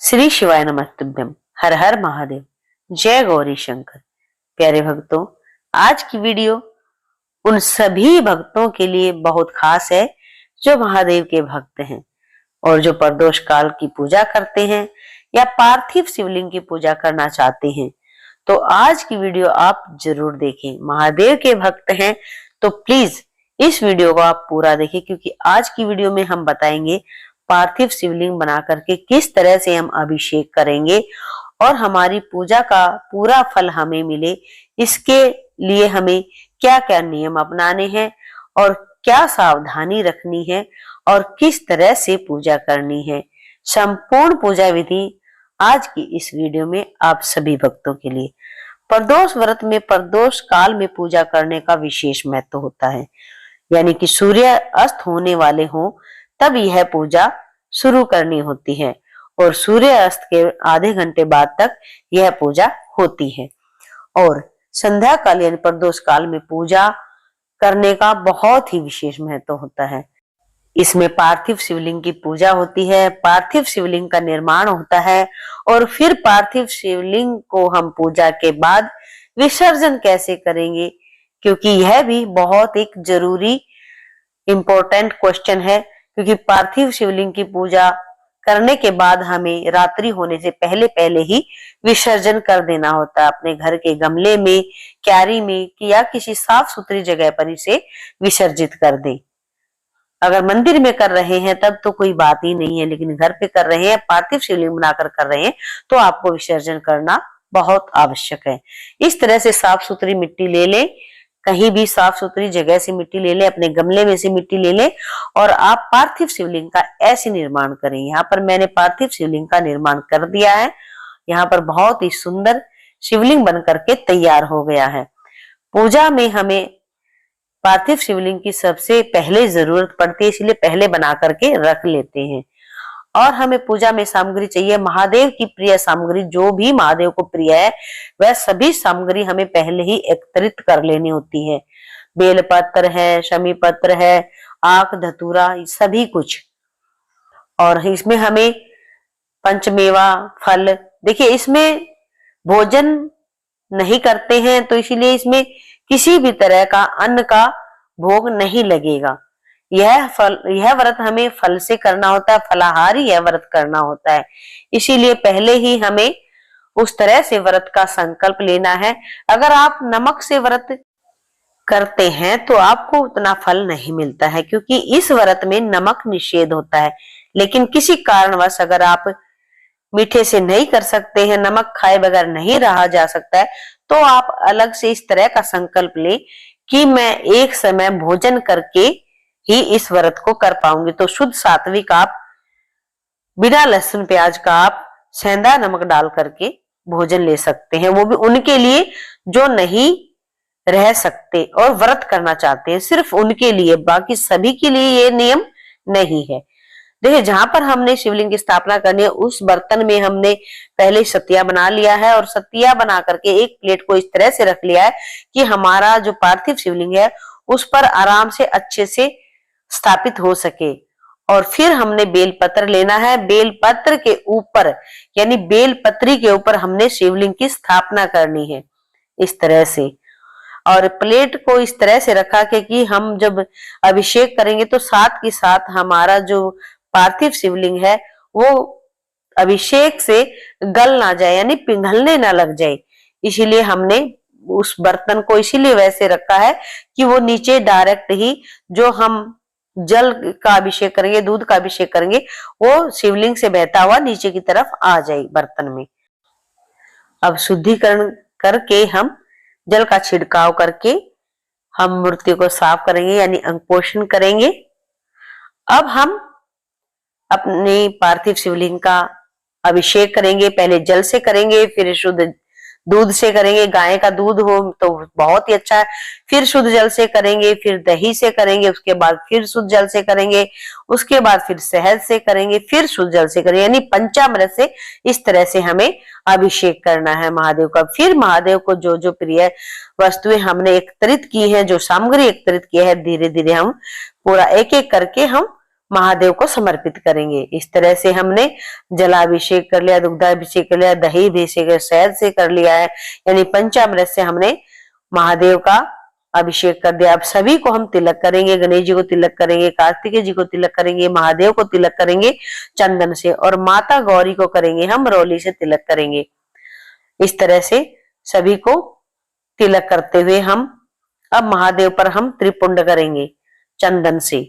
श्री शिवाय नमस्तुभ्यम। हर हर महादेव। जय गौरी शंकर। प्यारे भक्तों, आज की वीडियो उन सभी भक्तों के लिए बहुत खास है जो महादेव के भक्त हैं और जो प्रदोष काल की पूजा करते हैं या पार्थिव शिवलिंग की पूजा करना चाहते हैं। तो आज की वीडियो आप जरूर देखें। महादेव के भक्त हैं तो प्लीज इस वीडियो को आप पूरा देखें, क्योंकि आज की वीडियो में हम बताएंगे पार्थिव शिवलिंग बना करके किस तरह से हम अभिषेक करेंगे और हमारी पूजा का पूरा फल हमें मिले। इसके लिए हमें क्या क्या नियम अपनाने हैं और क्या सावधानी रखनी है और किस तरह से पूजा करनी है। संपूर्ण पूजा विधि आज की इस वीडियो में आप सभी भक्तों के लिए। प्रदोष व्रत में प्रदोष काल में पूजा करने का विशेष महत्व होता है, यानी कि सूर्य अस्त होने वाले हों तब यह पूजा शुरू करनी होती है और सूर्य अस्त के आधे घंटे बाद तक यह पूजा होती है। और संध्या काल यानी प्रदोष काल में पूजा करने का बहुत ही विशेष महत्व होता है। इसमें पार्थिव शिवलिंग की पूजा होती है, पार्थिव शिवलिंग का निर्माण होता है और फिर पार्थिव शिवलिंग को हम पूजा के बाद विसर्जन कैसे करेंगे, क्योंकि यह भी बहुत एक जरूरी इंपॉर्टेंट क्वेश्चन है। क्योंकि पार्थिव शिवलिंग की पूजा करने के बाद हमें रात्रि होने से पहले पहले ही विसर्जन कर देना होता है, अपने घर के गमले में, क्यारी में या किसी साफ सुथरी जगह पर इसे विसर्जित कर दें। अगर मंदिर में कर रहे हैं तब तो कोई बात ही नहीं है, लेकिन घर पे कर रहे हैं, पार्थिव शिवलिंग बनाकर कर रहे हैं, तो आपको विसर्जन करना बहुत आवश्यक है। इस तरह से साफ सुथरी मिट्टी ले लें, कहीं भी साफ सुथरी जगह से मिट्टी ले ले, अपने गमले में से मिट्टी ले ले और आप पार्थिव शिवलिंग का ऐसे निर्माण करें। यहाँ पर मैंने पार्थिव शिवलिंग का निर्माण कर दिया है। यहाँ पर बहुत ही सुंदर शिवलिंग बन करके तैयार हो गया है। पूजा में हमें पार्थिव शिवलिंग की सबसे पहले जरूरत पड़ती है, इसलिए पहले बना करके रख लेते हैं। और हमें पूजा में सामग्री चाहिए, महादेव की प्रिय सामग्री, जो भी महादेव को प्रिय है वह सभी सामग्री हमें पहले ही एकत्रित कर लेनी होती है। बेलपत्र है, शमी पत्र है, आक धतूरा, सभी कुछ। और इसमें हमें पंचमेवा फल, देखिए इसमें भोजन नहीं करते हैं तो इसीलिए इसमें किसी भी तरह का अन्न का भोग नहीं लगेगा। यह व्रत हमें फल से करना होता है, फलाहारी यह व्रत करना होता है, इसीलिए पहले ही हमें उस तरह से व्रत का संकल्प लेना है। अगर आप नमक से व्रत करते हैं तो आपको उतना फल नहीं मिलता है, क्योंकि इस व्रत में नमक निषेध होता है। लेकिन किसी कारणवश अगर आप मीठे से नहीं कर सकते हैं, नमक खाए बगैर नहीं रहा जा सकता है, तो आप अलग से इस तरह का संकल्प लें कि मैं एक समय भोजन करके ही इस व्रत को कर पाऊंगी। तो शुद्ध सात्विक आप बिना लहसुन प्याज का आप सेंधा नमक डाल करके भोजन ले सकते हैं। वो भी उनके लिए जो नहीं रह सकते और व्रत करना चाहते हैं, सिर्फ उनके लिए, बाकी सभी के लिए ये नियम नहीं है। देखिए, जहां पर हमने शिवलिंग की स्थापना करनी है उस बर्तन में हमने पहले सतिया बना लिया है और सतिया बना करके एक प्लेट को इस तरह से रख लिया है कि हमारा जो पार्थिव शिवलिंग है उस पर आराम से अच्छे से स्थापित हो सके। और फिर हमने बेलपत्र लेना है, बेलपत्र के ऊपर यानी बेलपत्री के ऊपर हमने शिवलिंग की स्थापना करनी है इस तरह से। और प्लेट को इस तरह से रखा कि हम जब अभिषेक करेंगे तो साथ के साथ हमारा जो पार्थिव शिवलिंग है वो अभिषेक से गल ना जाए, यानी पिघलने ना लग जाए। इसीलिए हमने उस बर्तन को इसीलिए वैसे रखा है कि वो नीचे डायरेक्ट ही जो हम जल का अभिषेक करेंगे, दूध का अभिषेक करेंगे, वो शिवलिंग से बहता हुआ नीचे की तरफ आ जाए बर्तन में। अब शुद्धिकरण करके हम जल का छिड़काव करके हम मूर्ति को साफ करेंगे, यानी अंकुपोषण करेंगे। अब हम अपने पार्थिव शिवलिंग का अभिषेक करेंगे। पहले जल से करेंगे, फिर शुद्ध दूध से करेंगे, गाय का दूध हो तो बहुत ही अच्छा है, फिर शुद्ध जल से करेंगे, फिर दही से करेंगे, उसके बाद फिर शुद्ध जल से करेंगे, उसके बाद फिर शहद से करेंगे, फिर शुद्ध जल से करेंगे, यानी पंचामृत से इस तरह से हमें अभिषेक करना है महादेव का। फिर महादेव को जो जो प्रिय वस्तुएं हमने एकत्रित की है, जो सामग्री एकत्रित की है, धीरे धीरे हम पूरा एक एक करके हम महादेव को समर्पित करेंगे। इस तरह से हमने जलाभिषेक कर लिया, दुग्धाभिषेक कर लिया, दही अभिषेक शहद से कर लिया है, यानी पंचामृत से हमने महादेव का अभिषेक कर दिया। अब सभी को हम तिलक करेंगे, गणेश जी को तिलक करेंगे, कार्तिकेय जी को तिलक करेंगे, महादेव को तिलक करेंगे चंदन से, और माता गौरी को करेंगे हम रोली से तिलक करेंगे। इस तरह से सभी को तिलक करते हुए हम अब महादेव पर हम त्रिपुंड करेंगे चंदन से।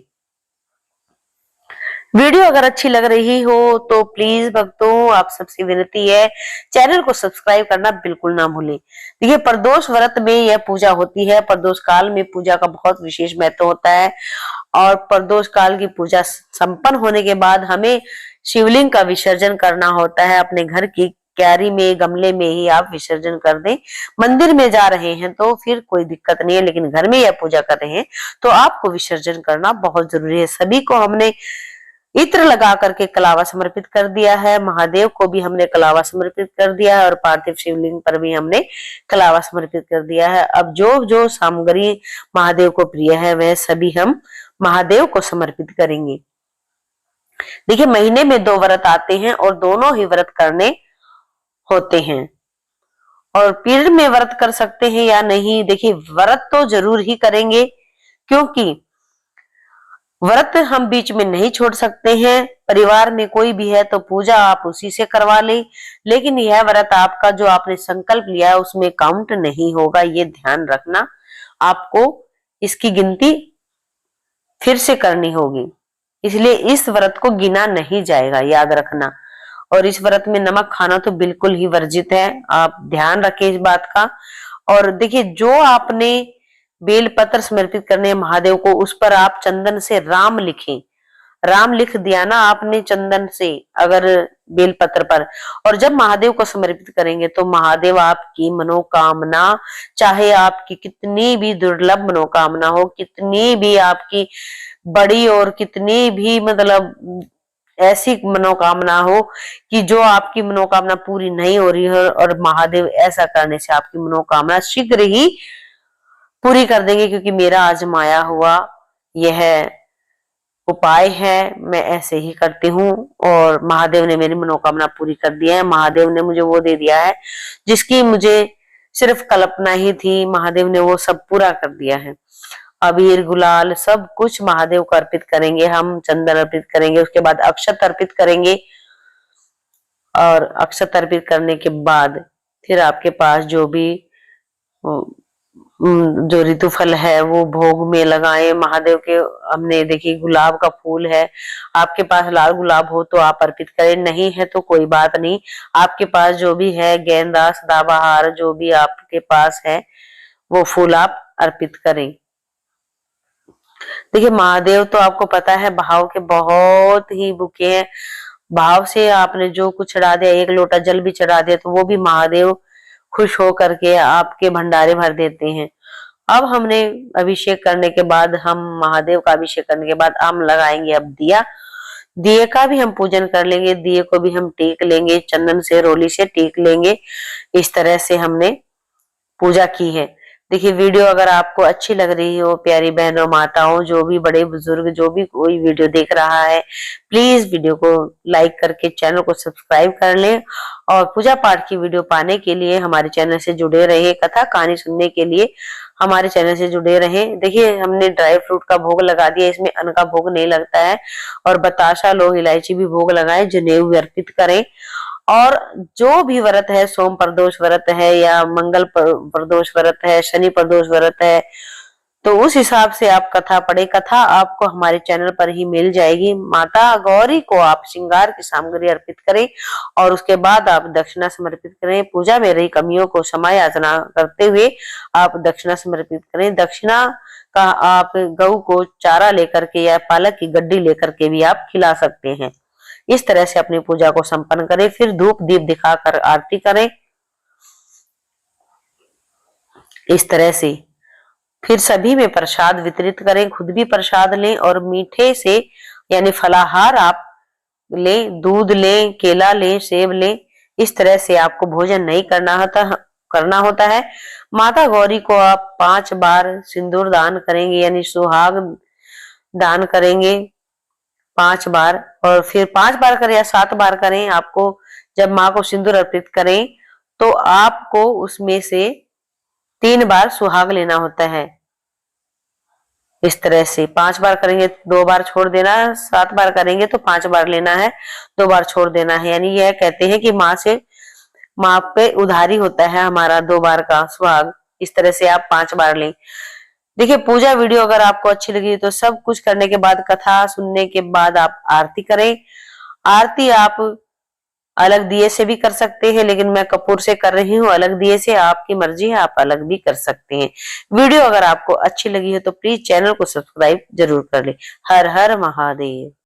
वीडियो अगर अच्छी लग रही हो तो प्लीज भक्तों आप सबसे विनती है चैनल को सब्सक्राइब करना बिल्कुल ना भूलें। देखिए प्रदोष व्रत में यह पूजा होती है। प्रदोष काल में पूजा का बहुत विशेष महत्व होता है, और प्रदोष काल की पूजा संपन्न होने के बाद हमें शिवलिंग का विसर्जन करना होता है। अपने घर की क्यारी में, गमले में ही आप विसर्जन कर दें। मंदिर में जा रहे हैं तो फिर कोई दिक्कत नहीं है, लेकिन घर में यह पूजा कर रहे हैं तो आपको विसर्जन करना बहुत जरूरी है। सभी को हमने इत्र लगा करके कलावा समर्पित कर दिया है, महादेव को भी हमने कलावा समर्पित कर दिया है, और पार्थिव शिवलिंग पर भी हमने कलावा समर्पित कर दिया है। अब जो जो सामग्री महादेव को प्रिय है वह सभी हम महादेव को समर्पित करेंगे। देखिए महीने में 2 व्रत आते हैं और दोनों ही व्रत करने होते हैं, और पीरियड में व्रत कर सकते हैं या नहीं। देखिए व्रत तो जरूर ही करेंगे, क्योंकि व्रत हम बीच में नहीं छोड़ सकते हैं। परिवार में कोई भी है तो पूजा आप उसी से करवा ले, लेकिन यह व्रत आपका जो आपने संकल्प लिया है उसमें काउंट नहीं होगा, ये ध्यान रखना। आपको इसकी गिनती फिर से करनी होगी, इसलिए इस व्रत को गिना नहीं जाएगा, याद रखना। और इस व्रत में नमक खाना तो बिल्कुल ही वर्जित है, आप ध्यान रखें इस बात का। और देखिए जो आपने बेल पत्र समर्पित करने हैं महादेव को, उस पर आप चंदन से राम लिखें। राम लिख दिया ना आपने चंदन से अगर बेल पत्र पर, और जब महादेव को समर्पित करेंगे तो महादेव आपकी मनोकामना, चाहे आपकी कितनी भी दुर्लभ मनोकामना हो, कितनी भी आपकी बड़ी और कितनी भी मतलब ऐसी मनोकामना हो कि जो आपकी मनोकामना पूरी नहीं हो रही है, और महादेव ऐसा करने से आपकी मनोकामना शीघ्र ही पूरी कर देंगे। क्योंकि मेरा आजमाया हुआ यह उपाय है, मैं ऐसे ही करती हूँ, और महादेव ने मेरी मनोकामना पूरी कर दी है। महादेव ने मुझे वो दे दिया है जिसकी मुझे सिर्फ कल्पना ही थी, महादेव ने वो सब पूरा कर दिया है। अबीर गुलाल सब कुछ महादेव को अर्पित करेंगे हम, चंदन अर्पित करेंगे, उसके बाद अक्षत अर्पित करेंगे, और अक्षत अर्पित करने के बाद फिर आपके पास जो भी जो ऋतु फल है वो भोग में लगाएं महादेव के। हमने देखिए गुलाब का फूल है, आपके पास लाल गुलाब हो तो आप अर्पित करें, नहीं है तो कोई बात नहीं, आपके पास जो भी है गेंदा, सदाबहार, जो भी आपके पास है वो फूल आप अर्पित करें। देखिए महादेव तो आपको पता है भाव के बहुत ही भूखे हैं। भाव से आपने जो कुछ चढ़ा दिया, 1 लोटा जल भी चढ़ा दिया तो वो भी महादेव खुश हो करके आपके भंडारे भर देते हैं। अब हमने अभिषेक करने के बाद, हम महादेव का अभिषेक करने के बाद हम लगाएंगे अब दिया। दिए का भी हम पूजन कर लेंगे, दिए को भी हम टेक लेंगे, चंदन से रोली से टेक लेंगे। इस तरह से हमने पूजा की है। देखिए वीडियो अगर आपको अच्छी लग रही हो, प्यारी बहनों, माताओं, जो भी बड़े बुजुर्ग, जो भी कोई वीडियो देख रहा है, प्लीज वीडियो को लाइक करके चैनल को सब्सक्राइब कर लें, और पूजा पाठ की वीडियो पाने के लिए हमारे चैनल से जुड़े रहे, कथा कहानी सुनने के लिए हमारे चैनल से जुड़े रहे। देखिए हमने ड्राई फ्रूट का भोग लगा दिया, इसमें अन्न का भोग नहीं लगता है, और बताशा, लौंग, इलायची भी भोग लगाए, जनेऊ भी अर्पित करें। और जो भी व्रत है, सोम प्रदोष व्रत है या मंगल प्रदोष व्रत है, शनि प्रदोष व्रत है, तो उस हिसाब से आप कथा पढ़े। कथा आपको हमारे चैनल पर ही मिल जाएगी। माता गौरी को आप श्रृंगार की सामग्री अर्पित करें, और उसके बाद आप दक्षिणा समर्पित करें। पूजा में रही कमियों को क्षमा याचना करते हुए आप दक्षिणा समर्पित करें। दक्षिणा का आप गऊ को चारा लेकर के या पालक की गड्डी लेकर के भी आप खिला सकते हैं। इस तरह से अपनी पूजा को संपन्न करें, फिर धूप दीप दिखाकर आरती करें। इस तरह से फिर सभी में प्रसाद वितरित करें, खुद भी प्रसाद लें, और मीठे से यानी फलाहार आप लें, दूध लें, केला लें, सेब लें। इस तरह से आपको भोजन नहीं करना होता है। माता गौरी को आप 5 बार सिंदूर दान करेंगे, यानी सुहाग दान करेंगे, 5 बार, और फिर 5 बार करें या 7 बार करें, आपको जब माँ को सिंदूर अर्पित करें तो आपको उसमें से 3 बार सुहाग लेना होता है। इस तरह से 5 बार करेंगे 2 बार छोड़ देना, 7 बार करेंगे तो 5 बार लेना है, 2 बार छोड़ देना है। यानी यह कहते हैं कि माँ पे उधारी होता है हमारा 2 बार का सुहाग। इस तरह से आप 5 बार लें। देखिए, पूजा वीडियो अगर आपको अच्छी लगी तो सब कुछ करने के बाद, कथा सुनने के बाद आप आरती करें। आरती आप अलग दिए से भी कर सकते हैं, लेकिन मैं कपूर से कर रही हूँ, अलग दिए से आपकी मर्जी है, आप अलग भी कर सकते हैं। वीडियो अगर आपको अच्छी लगी है तो प्लीज चैनल को सब्सक्राइब जरूर कर ले। हर हर महादेव।